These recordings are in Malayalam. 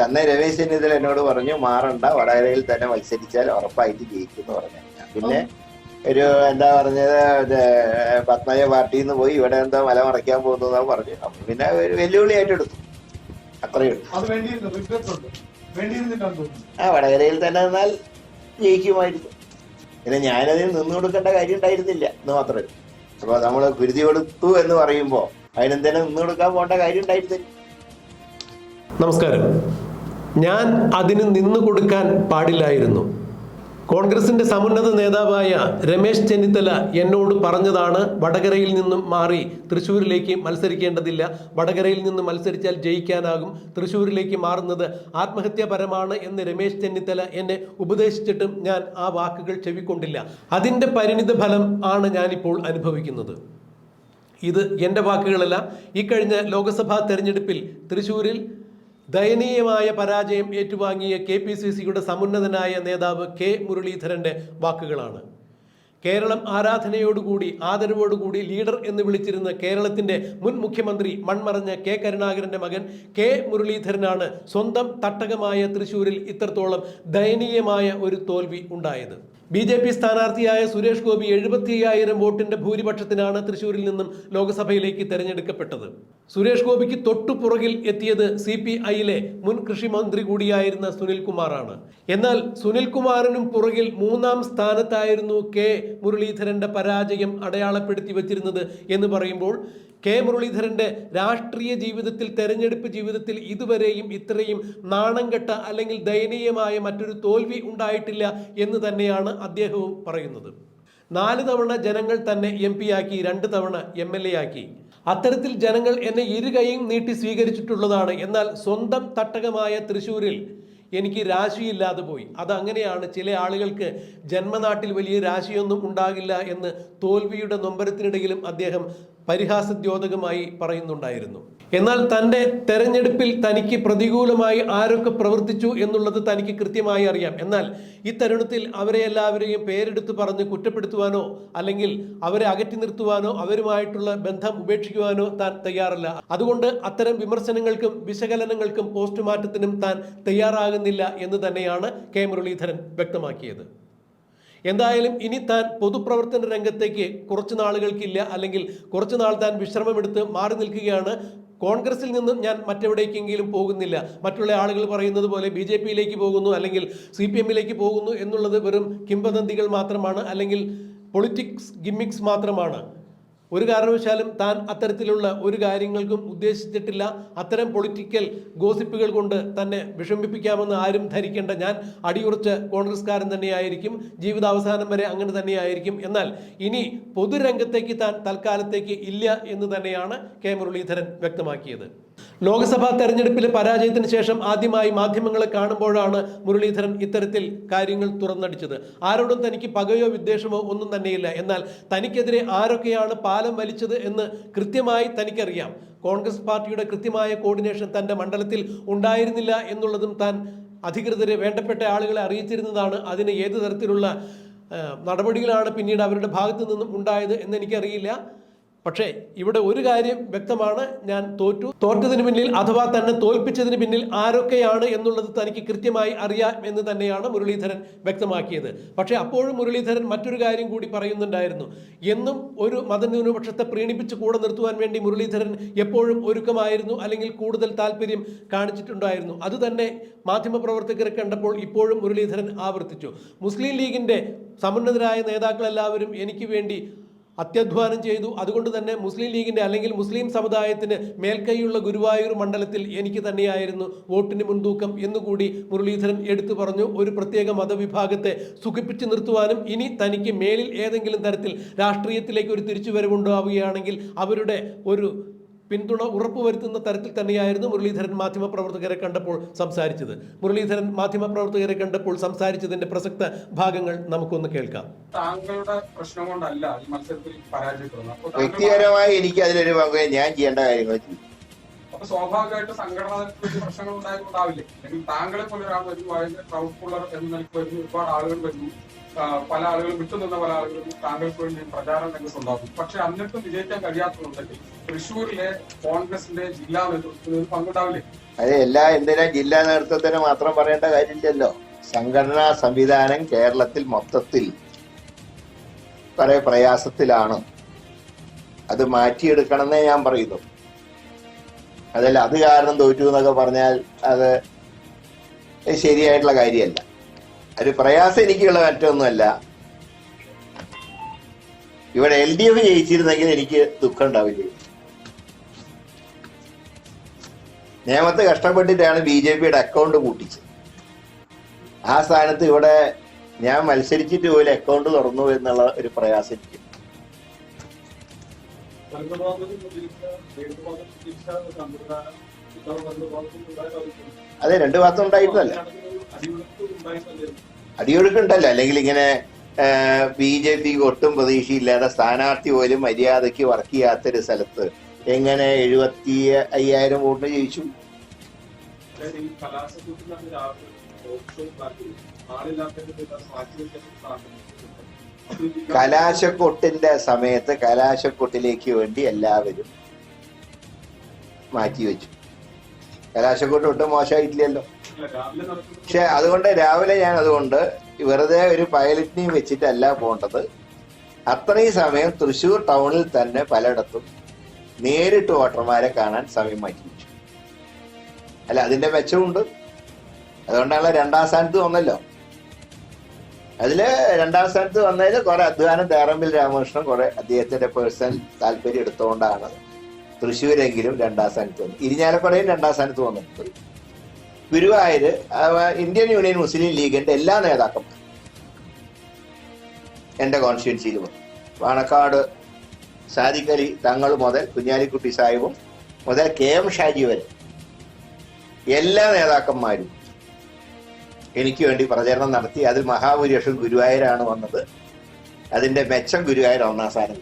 അന്ന് രമേശ് ചെന്നിത്തല എന്നോട് പറഞ്ഞു മാറണ്ട, വടകരയിൽ തന്നെ മത്സരിച്ചാൽ ഉറപ്പായിട്ട് ജയിക്കുമെന്ന് പറഞ്ഞു. പിന്നെ ഒരു എന്താ പറഞ്ഞത്, പത്മജ പാർട്ടിയിൽ നിന്ന് പോയി ഇവിടെ എന്തോ മല മറയ്ക്കാൻ പോകുന്നതാ പറഞ്ഞു. അപ്പൊ പിന്നെ ഒരു വെല്ലുവിളിയായിട്ട് എടുത്തു, അത്രയേ ഉള്ളൂ. വടകരയിൽ തന്നെ നിന്നാൽ ജയിക്കുമായിരുന്നു. പിന്നെ ഞാനതിന് നിന്നു കൊടുക്കേണ്ട കാര്യം ഉണ്ടായിരുന്നില്ല എന്ന് മാത്രമേ. അപ്പൊ നമ്മള് കുരുതി കൊടുത്തു എന്ന് പറയുമ്പോ അതിനെന്തിനും നിന്നു കൊടുക്കാൻ പോകേണ്ട കാര്യം ഉണ്ടായിരുന്നില്ല. നമസ്കാരം. ഞാൻ അതിന് നിന്നു കൊടുക്കാൻ പാടില്ലായിരുന്നു. കോൺഗ്രസിന്റെ സമുന്നത നേതാവായ രമേശ് ചെന്നിത്തല എന്നോട് പറഞ്ഞതാണ് വടകരയിൽ നിന്നും മാറി തൃശ്ശൂരിലേക്ക് മത്സരിക്കേണ്ടതില്ല, വടകരയിൽ നിന്ന് മത്സരിച്ചാൽ ജയിക്കാനാകും, തൃശ്ശൂരിലേക്ക് മാറുന്നത് ആത്മഹത്യാപരമാണ് എന്ന് രമേശ് ചെന്നിത്തല എന്നെ ഉപദേശിച്ചിട്ടും ഞാൻ ആ വാക്കുകൾ ചെവിക്കൊണ്ടില്ല. അതിൻ്റെ പരിണിത ഫലം ആണ് ഞാനിപ്പോൾ അനുഭവിക്കുന്നത്. ഇത് എൻ്റെ വാക്കുകളല്ല. ഇക്കഴിഞ്ഞ ലോക്സഭാ തെരഞ്ഞെടുപ്പിൽ തൃശ്ശൂരിൽ ദയനീയമായ പരാജയം ഏറ്റുവാങ്ങിയ KPCCയുടെ സമുന്നതനായ നേതാവ് K മുരളീധരൻ്റെ വാക്കുകളാണ്. കേരളം ആരാധനയോടുകൂടി ആദരവോടുകൂടി ലീഡർ എന്ന് വിളിച്ചിരുന്ന കേരളത്തിൻ്റെ മുൻ മുഖ്യമന്ത്രി മൺമറഞ്ഞ K കരുണാകരൻ്റെ മകൻ K മുരളീധരനാണ് സ്വന്തം തട്ടകമായ തൃശ്ശൂരിൽ ഇത്രത്തോളം ദയനീയമായ ഒരു തോൽവി ഉണ്ടായത്. BJP സ്ഥാനാർത്ഥിയായ സുരേഷ് ഗോപി 75,000 വോട്ടിന്റെ ഭൂരിപക്ഷത്തിനാണ് തൃശ്ശൂരിൽ നിന്നും ലോക്സഭയിലേക്ക് തെരഞ്ഞെടുക്കപ്പെട്ടത്. സുരേഷ് ഗോപിക്ക് തൊട്ടുപുറകിൽ എത്തിയത് CPIയിലെ മുൻ കൃഷിമന്ത്രി കൂടിയായിരുന്ന സുനിൽകുമാറാണ്. എന്നാൽ സുനിൽകുമാറിനും പുറകിൽ 3-ാം സ്ഥാനത്തായിരുന്നു K മുരളീധരന്റെ പരാജയം അടയാളപ്പെടുത്തി വച്ചിരുന്നത് എന്ന് പറയുമ്പോൾ K മുരളീധരന്റെ രാഷ്ട്രീയ ജീവിതത്തിൽ, തെരഞ്ഞെടുപ്പ് ജീവിതത്തിൽ ഇതുവരെയും ഇത്രയും നാണം കെട്ട അല്ലെങ്കിൽ ദയനീയമായ മറ്റൊരു തോൽവി ഉണ്ടായിട്ടില്ല എന്ന് തന്നെയാണ് അദ്ദേഹവും പറയുന്നത്. 4 തവണ ജനങ്ങൾ തന്നെ MP ആക്കി, 2 തവണ MLA ആക്കി. അത്തരത്തിൽ ജനങ്ങൾ എന്നെ ഇരുകൈയും നീട്ടി സ്വീകരിച്ചിട്ടുള്ളതാണ്. എന്നാൽ സ്വന്തം തട്ടകമായ തൃശ്ശൂരിൽ എനിക്ക് രാശിയില്ലാതെ പോയി. അതങ്ങനെയാണ്. ചില ആളുകൾക്ക് ജന്മനാട്ടിൽ വലിയ രാശിയൊന്നും ഉണ്ടാകില്ല എന്ന് തോൽവിയുടെ നൊമ്പരത്തിനിടയിലും അദ്ദേഹം പരിഹാസദ്യോതകമായി പറയുന്നുണ്ടായിരുന്നു. എന്നാൽ തൻ്റെ തെരഞ്ഞെടുപ്പിൽ തനിക്ക് പ്രതികൂലമായി ആരൊക്കെ പ്രവർത്തിച്ചു എന്നുള്ളത് തനിക്ക് കൃത്യമായി അറിയാം. എന്നാൽ ഈ തരുണത്തിൽ അവരെ എല്ലാവരെയും പേരെടുത്ത് പറഞ്ഞ് കുറ്റപ്പെടുത്തുവാനോ അല്ലെങ്കിൽ അവരെ അകറ്റി നിർത്തുവാനോ അവരുമായിട്ടുള്ള ബന്ധം ഉപേക്ഷിക്കുവാനോ താൻ തയ്യാറല്ല. അതുകൊണ്ട് അത്തരം വിമർശനങ്ങൾക്കും വിശകലനങ്ങൾക്കും പോസ്റ്റ്മോർട്ടത്തിനും താൻ തയ്യാറാകുന്നില്ല എന്ന് തന്നെയാണ് K മുരളീധരൻ വ്യക്തമാക്കിയത്. എന്തായാലും ഇനി താൻ പൊതുപ്രവർത്തന രംഗത്തേക്ക് കുറച്ച് നാളുകൾക്കില്ല, അല്ലെങ്കിൽ കുറച്ച് നാൾ താൻ വിശ്രമമെടുത്ത് മാറി നിൽക്കുകയാണ്. കോൺഗ്രസിൽ നിന്നും ഞാൻ മറ്റെവിടേക്കെങ്കിലും പോകുന്നില്ല. മറ്റുള്ള ആളുകൾ പറയുന്നത് പോലെ BJPയിലേക്ക് പോകുന്നു അല്ലെങ്കിൽ CPMയിലേക്ക് പോകുന്നു എന്നുള്ളത് വെറും കിംവദന്തികൾ മാത്രമാണ്, അല്ലെങ്കിൽ പൊളിറ്റിക്സ് ഗിമ്മിക്സ് മാത്രമാണ്. ഒരു കാരണവശാലും താൻ അത്തരത്തിലുള്ള ഒരു കാര്യങ്ങൾക്കും ഉദ്ദേശിച്ചിട്ടില്ല. അത്തരം പൊളിറ്റിക്കൽ ഗോസിപ്പുകൾ കൊണ്ട് തന്നെ വിഷമിപ്പിക്കാമെന്ന് ആരും ധരിക്കേണ്ട. ഞാൻ അടിയുറച്ച കോൺഗ്രസ്കാരൻ തന്നെയായിരിക്കും, ജീവിതാവസാനം വരെ അങ്ങനെ തന്നെയായിരിക്കും. എന്നാൽ ഇനി പൊതുരംഗത്തേക്ക് താൻ തൽക്കാലത്തേക്ക് ഇല്ല എന്ന് തന്നെയാണ് K മുരളീധരൻ വ്യക്തമാക്കിയത്. ലോക്സഭാ തെരഞ്ഞെടുപ്പിലെ പരാജയത്തിന് ശേഷം ആദ്യമായി മാധ്യമങ്ങളെ കാണുമ്പോഴാണ് മുരളീധരൻ ഇത്തരത്തിൽ കാര്യങ്ങൾ തുറന്നടിച്ചത്. ആരോടും തനിക്ക് പകയോ വിദ്വേഷമോ ഒന്നും തന്നെയില്ല. എന്നാൽ തനിക്കെതിരെ ആരൊക്കെയാണ് പാലം വലിച്ചത് എന്ന് കൃത്യമായി തനിക്കറിയാം. കോൺഗ്രസ് പാർട്ടിയുടെ കൃത്യമായ കോർഡിനേഷൻ തൻ്റെ മണ്ഡലത്തിൽ ഉണ്ടായിരുന്നില്ല എന്നുള്ളതും താൻ അധികൃതരെ, വേണ്ടപ്പെട്ട ആളുകളെ അറിയിച്ചിരുന്നതാണ്. അതിന് ഏത് തരത്തിലുള്ള നടപടികളാണ് പിന്നീട് അവരുടെ ഭാഗത്തു നിന്നും ഉണ്ടായത് എന്നെനിക്കറിയില്ല. പക്ഷേ ഇവിടെ ഒരു കാര്യം വ്യക്തമാണ്, ഞാൻ തോറ്റതിന് പിന്നിൽ അഥവാ തന്നെ തോൽപ്പിച്ചതിന് പിന്നിൽ ആരൊക്കെയാണ് എന്നുള്ളത് തനിക്ക് കൃത്യമായി അറിയാം എന്ന് തന്നെയാണ് മുരളീധരൻ വ്യക്തമാക്കിയത്. പക്ഷേ അപ്പോഴും മുരളീധരൻ മറ്റൊരു കാര്യം കൂടി പറയുന്നുണ്ടായിരുന്നു. എന്നും ഒരു മതന്യൂനപക്ഷത്തെ പ്രീണിപ്പിച്ച് കൂടെ നിർത്തുവാൻ വേണ്ടി മുരളീധരൻ എപ്പോഴും ഒരുക്കമായിരുന്നു, അല്ലെങ്കിൽ കൂടുതൽ താല്പര്യം കാണിച്ചിട്ടുണ്ടായിരുന്നു. അതുതന്നെ മാധ്യമപ്രവർത്തകരെ കണ്ടപ്പോൾ ഇപ്പോഴും മുരളീധരൻ ആവർത്തിച്ചു. മുസ്ലിം ലീഗിൻ്റെ സമുന്നതരായ നേതാക്കളെല്ലാവരും എനിക്ക് വേണ്ടി അത്യധ്വാനം ചെയ്തു. അതുകൊണ്ട് തന്നെ മുസ്ലിം ലീഗിൻ്റെ അല്ലെങ്കിൽ മുസ്ലിം സമുദായത്തിന് മേൽക്കൈയുള്ള ഗുരുവായൂർ മണ്ഡലത്തിൽ എനിക്ക് തന്നെയായിരുന്നു വോട്ടിന് മുൻതൂക്കം എന്നുകൂടി മുരളീധരൻ എടുത്തു പറഞ്ഞു. ഒരു പ്രത്യേക മതവിഭാഗത്തെ സുഖിപ്പിച്ചു നിർത്തുവാനും ഇനി തനിക്ക് മേലിൽ ഏതെങ്കിലും തരത്തിൽ രാഷ്ട്രീയത്തിലേക്ക് ഒരു തിരിച്ചുവരവുണ്ടാവുകയാണെങ്കിൽ അവരുടെ ഒരു പിന്തുണ ഉറപ്പുവരുത്തുന്ന തരത്തിൽ തന്നെയായിരുന്നു മുരളീധരൻ മാധ്യമപ്രവർത്തകരെ കണ്ടപ്പോൾ സംസാരിച്ചത്. മുരളീധരൻ മാധ്യമപ്രവർത്തകരെ കണ്ടപ്പോൾ സംസാരിച്ചതിന്റെ പ്രസക്ത ഭാഗങ്ങൾ നമുക്കൊന്ന് കേൾക്കാം. താങ്കളുടെ പ്രശ്നം കൊണ്ടല്ല ഈ മത്സരത്തിൽ പരാജയപ്പെടുന്നത്. വ്യക്തിപരമായി എനിക്ക് അതിലൊരു പങ്ക്, ഞാൻ ചെയ്യേണ്ട കാര്യങ്ങൾ ചെയ്യും. അപ്പൊ സ്വാഭാവികമായിട്ട് സംഘടനയിൽ പ്രശ്നങ്ങൾ ഉണ്ടായിട്ടുണ്ടാവില്ലേ? അല്ലെങ്കിൽ താങ്കളെ പോലെ ഒരാൾ വരുന്നു, അതിന്റെ പ്രൗഡ്ഫുള്ളർ എന്ന നിലയ്ക്ക് വരുന്നു, ഒരുപാട് ആളുകൾ വരുന്നു, പല ആളുകളും വിട്ടുനിന്ന പല ആളുകളും താങ്കൾക്ക് വേണ്ടി പ്രചാരണ രംഗത്ത് ഉണ്ടാകും. പക്ഷെ എന്നിട്ടും വിജയിക്കാൻ കഴിയാത്തതുണ്ടെങ്കിൽ തൃശ്ശൂരിലെ കോൺഗ്രസിന്റെ ജില്ലാ നേതൃത്വത്തിൽ പങ്കുണ്ടാവില്ലേ? അതെ, എന്തിനാ ജില്ലാ നേതൃത്വത്തിന് മാത്രം പറയേണ്ട കാര്യമില്ലല്ലോ. സംഘടനാ സംവിധാനം കേരളത്തിൽ മൊത്തത്തിൽ കുറെ പ്രയാസത്തിലാണ്. അത് മാറ്റിയെടുക്കണമെന്നേ ഞാൻ പറയുന്നു. അതല്ല അത് കാരണം തോറ്റു എന്നൊക്കെ പറഞ്ഞാൽ അത് ശരിയായിട്ടുള്ള കാര്യമല്ല. ഒരു പ്രയാസം എനിക്കുള്ള മറ്റൊന്നുമല്ല. ഇവിടെ LDF ജയിച്ചിരുന്നെങ്കിൽ എനിക്ക് ദുഃഖം ഉണ്ടാവില്ല. നേമത്ത് കഷ്ടപ്പെട്ടിട്ടാണ് BJPയുടെ അക്കൗണ്ട് കൂട്ടിച്ചത്. ആ സ്ഥാനത്ത് ഇവിടെ ഞാൻ മത്സരിച്ചിട്ട് പോലും അക്കൗണ്ട് തുറന്നു എന്നുള്ള ഒരു പ്രയാസം എനിക്ക്. അതെ, രണ്ടു ഭാഗത്തും ഉണ്ടായിട്ടല്ല, അടിയൊഴുക്കുണ്ടല്ലോ. അല്ലെങ്കിൽ ഇങ്ങനെ BJP ഒട്ടും പ്രതീക്ഷയില്ലാതെ സ്ഥാനാർത്ഥി പോലും മര്യാദയ്ക്ക് വർക്ക് ചെയ്യാത്തൊരു സ്ഥലത്ത് എങ്ങനെ 75,000 വോട്ട് ജയിച്ചു? കലാശക്കൊട്ടിന്റെ സമയത്ത് കലാശക്കൊട്ടിലേക്ക് വേണ്ടി എല്ലാവരും മാറ്റിവെച്ചു. കലാശക്കൊട്ട് ഒട്ടും മോശമായിട്ടില്ലല്ലോ. പക്ഷെ അതുകൊണ്ട് രാവിലെ ഞാൻ അതുകൊണ്ട് വെറുതെ ഒരു പൈലറ്റിനെയും വെച്ചിട്ടല്ല പോകേണ്ടത്. അത്രയും സമയം തൃശ്ശൂർ ടൗണിൽ തന്നെ പലയിടത്തും നേരിട്ട് വോട്ടർമാരെ കാണാൻ സമയം മാറ്റിവെച്ചു. അല്ല, അതിന്റെ മെച്ചമുണ്ട്. അതുകൊണ്ടാണ് 2ാം സ്ഥാനത്ത് വന്നല്ലോ. അതില് 2ാം സ്ഥാനത്ത് വന്നതിൽ കുറെ അധ്വാനം തേറമ്പിൽ രാമകൃഷ്ണൻ കുറെ അദ്ദേഹത്തിന്റെ പേഴ്സണൽ താല്പര്യം എടുത്തുകൊണ്ടാണ് തൃശ്ശൂരെങ്കിലും 2ാം സ്ഥാനത്ത് വന്നു. ഇരിഞ്ഞാലക്കുടയും 2ാം സ്ഥാനത്ത് വന്നിട്ടുണ്ട്. ഗുരുവായൂര് ഇന്ത്യൻ യൂണിയൻ മുസ്ലിം ലീഗിന്റെ എല്ലാ നേതാക്കന്മാരും എന്റെ കോൺസ്റ്റിറ്റ്യുവൻസിയിൽ വന്നു. പാണക്കാട് സാദിഖ് അലി തങ്ങൾ മുതൽ കുഞ്ഞാലിക്കുട്ടി സാഹിബും മുതൽ KM ഷാജി വരെ എല്ലാ നേതാക്കന്മാരും എനിക്ക് വേണ്ടി പ്രചരണം നടത്തി. അതിൽ മഹാഭൂരിപക്ഷം ഗുരുവായൂരാണ് വന്നത്. അതിന്റെ മെച്ചം ഗുരുവായൂർ 1ാം സ്ഥാനം.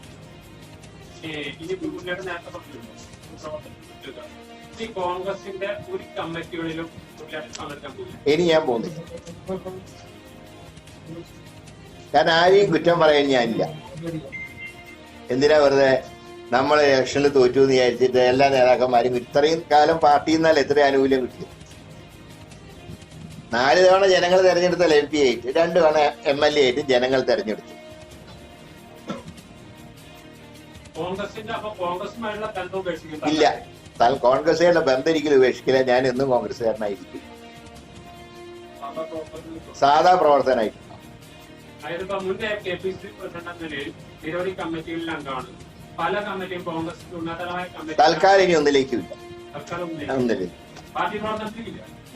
ഇനി ഞാൻ പോകുന്നില്ല. ഞാൻ ആരെയും കുറ്റം പറയാൻ ഞാനില്ല. എന്തിനാ വെറുതെ നമ്മൾ ഇലക്ഷനിൽ തോറ്റു എന്ന് വിചാരിച്ചിട്ട് എല്ലാ നേതാക്കന്മാരും ഇത്രയും കാലം പാർട്ടിയിൽ നിന്നാൽ എത്ര ആനുകൂല്യം കിട്ടി? 4 തവണ ജനങ്ങൾ തെരഞ്ഞെടുത്ത MP ആയിട്ട് 2 തവണ MLA ആയിട്ട് ജനങ്ങൾ തെരഞ്ഞെടുത്തു. ഇല്ല, കോൺഗ്രസുകാരുടെ ബന്ധം ഒരിക്കലും ഉപേക്ഷിക്കില്ല. ഞാൻ എന്നും കോൺഗ്രസുകാരനായിരിക്കും, സാധാ പ്രവർത്തനായിരിക്കും. തൽക്കാലം ഇനി ഒന്നിലേക്കും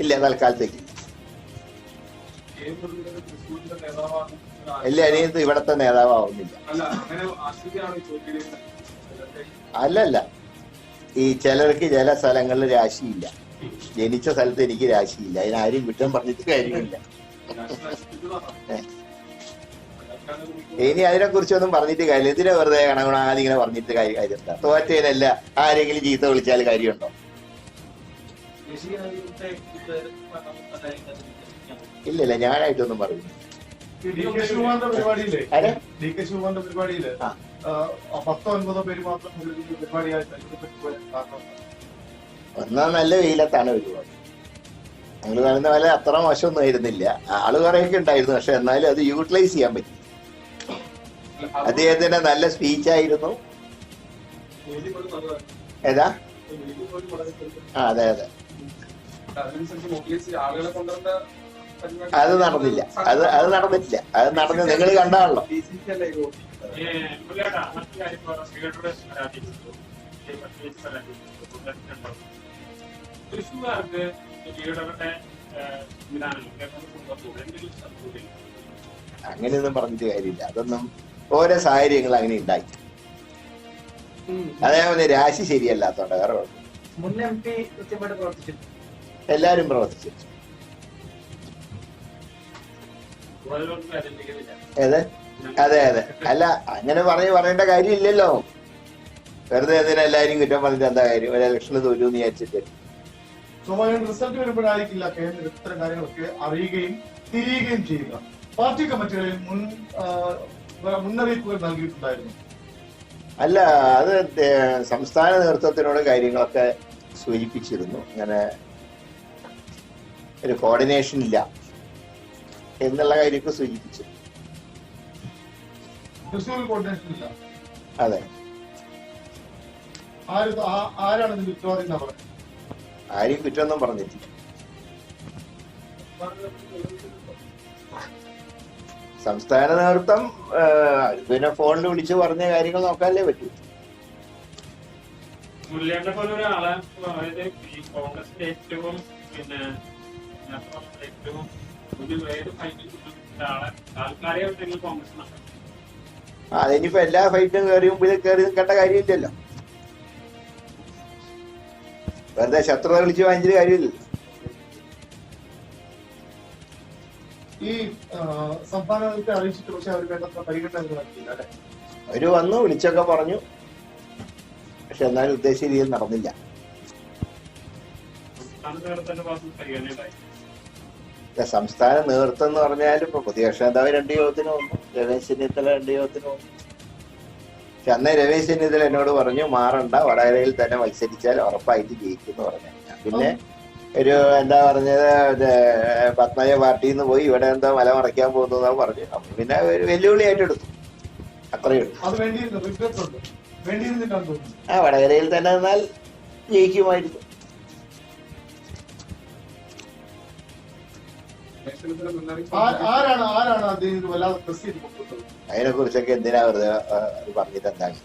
ഇല്ല, തൽക്കാലത്തേക്ക് ഇല്ല. ഇനി ഇവിടത്തെ നേതാവാവുന്നില്ല. അല്ലല്ല, ഈ ചിലർക്ക് ചില സ്ഥലങ്ങളിൽ രാശിയില്ല. ജനിച്ച സ്ഥലത്ത് എനിക്ക് രാശിയില്ല. അതിനാരും കുറ്റം പറഞ്ഞിട്ട് കാര്യമില്ല. ഇനി അതിനെ കുറിച്ചൊന്നും പറഞ്ഞിട്ട് കാര്യമില്ല. ഇതിനെ വെറുതെ ആദ്യം പറഞ്ഞിട്ട് കാര്യമില്ല. തോറ്റേനല്ല ആരെങ്കിലും ചീത്ത വിളിച്ചാൽ കാര്യമുണ്ടോ? ഇല്ലല്ല, ഞാനായിട്ടൊന്നും പറയുന്നു. ഒന്നാം നല്ല വെയിലത്താണ് പരിപാടി. ഞങ്ങൾ പറയുന്ന പോലെ അത്ര മോശമൊന്നും ആയിരുന്നില്ല. ആള് കുറെയൊക്കെ ഉണ്ടായിരുന്നു. പക്ഷെ എന്നാലും അത് യൂട്ടിലൈസ് ചെയ്യാൻ പറ്റി. അദ്ദേഹത്തിന്റെ നല്ല സ്പീച്ചായിരുന്നു. ഏതാ? അതെ അതെ, അത് നടന്നില്ല. അത് നടന്നിട്ടില്ല. അത് നടന്ന് നിങ്ങൾ കണ്ടാണല്ലോ. അങ്ങനെയൊന്നും പറഞ്ഞിട്ട് കാര്യമില്ല. അതൊന്നും ഓരോ സാഹചര്യങ്ങൾ അങ്ങനെ ഉണ്ടായി. അതേപോലെ രാശി ശരിയല്ലാത്തോണ്ട് വേറെ എല്ലാരും പ്രവർത്തിച്ചു. അതെ അതെ അതെ. അല്ല, അങ്ങനെ പറയേണ്ട കാര്യമില്ലല്ലോ. വെറുതെ എന്തിനാ എല്ലാവരും കുറ്റം പറഞ്ഞിട്ട് എന്താ കാര്യം? ഒരു ഇലക്ഷന് തോറ്റു എന്ന് വിചാരിച്ചിട്ട് സ്വാഭാവികം റിസൾട്ട് വരുമ്പോഴായിരിക്കില്ല കേന്ദ്രം ഇത്തരം കാര്യങ്ങളൊക്കെ അറിയുകയും തിരിയുകയും ചെയ്യുക. പാർട്ടി കമ്മിറ്റികളിൽ മുന്നറിയിപ്പുകൾ നൽകിയിട്ടുണ്ടായിരുന്നു. അല്ല, അത് സംസ്ഥാന നേതൃത്വത്തിനോട് കാര്യങ്ങളൊക്കെ സൂചിപ്പിച്ചിരുന്നു. അങ്ങനെ ഒരു കോർഡിനേഷൻ ഇല്ല എന്നുള്ള കാര്യമൊക്കെ സൂചിപ്പിച്ചു. തൃശ്ശൂരിൽ കോർഡിനേഷൻ ഇല്ല. അതെ. ആരാണ് ഇതിന്റെ ഉത്തരവാദി എന്നാ പറയുന്നത്? ആരും കുറ്റമൊന്നും പറഞ്ഞിട്ടില്ല. സംസ്ഥാന നേതൃത്വം പിന്നെ ഫോണിൽ വിളിച്ച് പറഞ്ഞ കാര്യങ്ങൾ നോക്കാനല്ലേ പറ്റൂ. മുരളിയേട്ടനെ പോലെ ഒരാളെ, അതായത് ഈ കോൺഗ്രസിന്റെ ഏറ്റവും ഏറ്റവും ഏത് ഫൈറ്റിൽ ഒരാളെ താൽക്കാലികമായിട്ട് കോൺഗ്രസ് നടക്കും. അതിനിപ്പോ എല്ലാ ഫൈറ്റും കയറി മുമ്പിൽ കയറി നിൽക്കേണ്ട കാര്യമില്ലല്ലോ. വെറുതെ ശത്രുത വിളിച്ച് വാങ്ങിച്ചിട്ട് കാര്യമില്ലല്ലോ. ഈ സംസ്ഥാനത്തെ അറിയിച്ചിട്ട് പക്ഷെ അവർ വേണ്ടത്ര പരിഗണന നടത്തിയില്ല അല്ലെ? അവര് വന്നു, വിളിച്ചൊക്കെ പറഞ്ഞു, പക്ഷെ എന്നാലും ഉദ്ദേശിച്ച രീതിയിൽ നടന്നില്ല. സംസ്ഥാന നേതൃത്വം എന്ന് പറഞ്ഞാൽ ഇപ്പൊ പ്രതിപക്ഷ നേതാവ് 2 യോഗത്തിന് വന്നു, രമേശ് ചെന്നിത്തല 2 യോഗത്തിന് വന്നു. പക്ഷെ അന്ന് രമേശ് ചെന്നിത്തല എന്നോട് പറഞ്ഞു മാറണ്ട, വടകരയിൽ തന്നെ മത്സരിച്ചാൽ ഉറപ്പായിട്ട് ജയിക്കുമെന്ന് പറഞ്ഞു. പിന്നെ ഒരു എന്താ പറഞ്ഞത്, പത്മജ പാർട്ടിയിൽ നിന്ന് പോയി ഇവിടെ എന്തോ മല മറയ്ക്കാൻ പോകുന്നു പറഞ്ഞു. അപ്പൊ പിന്നെ ഒരു വെല്ലുവിളിയായിട്ട് എടുത്തു, അത്രയേ ഉള്ളൂ. വടകരയിൽ തന്നെ നിന്നാൽ ജയിക്കുമായിരുന്നു. അതിനെ കുറിച്ചൊക്കെ എന്തിനാ വെറുതെ പറഞ്ഞിട്ട് എന്താണ്?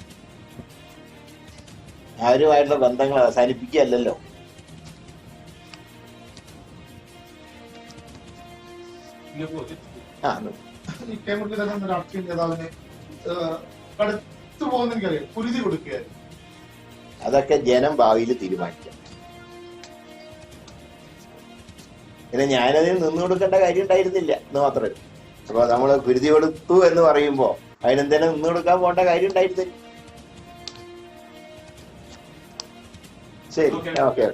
ആരുമായിട്ടുള്ള ബന്ധങ്ങൾ അവസാനിപ്പിക്കുകയല്ലോ. ഈ കേരളത്തിൽ തന്നെ രാഷ്ട്രീയ നേതാവിനെ കടത്തു പോകുന്ന എനിക്കറിയാം, കുരുതി കൊടുക്കുകയായിരുന്നു. അതൊക്കെ ജനം ഭാവിയിൽ തീരുമാനിക്കാം. പിന്നെ ഞാനതിന് നിന്നു കൊടുക്കേണ്ട കാര്യം ഉണ്ടായിരുന്നില്ല എന്ന് മാത്രമേ. അപ്പൊ നമ്മള് കുരുതി കൊടുത്തു എന്ന് പറയുമ്പോ അതിനെന്തിനാ നിന്നു കൊടുക്കാൻ പോകേണ്ട കാര്യം ഉണ്ടായിരുന്നില്ല. ശരി, ഓക്കെ.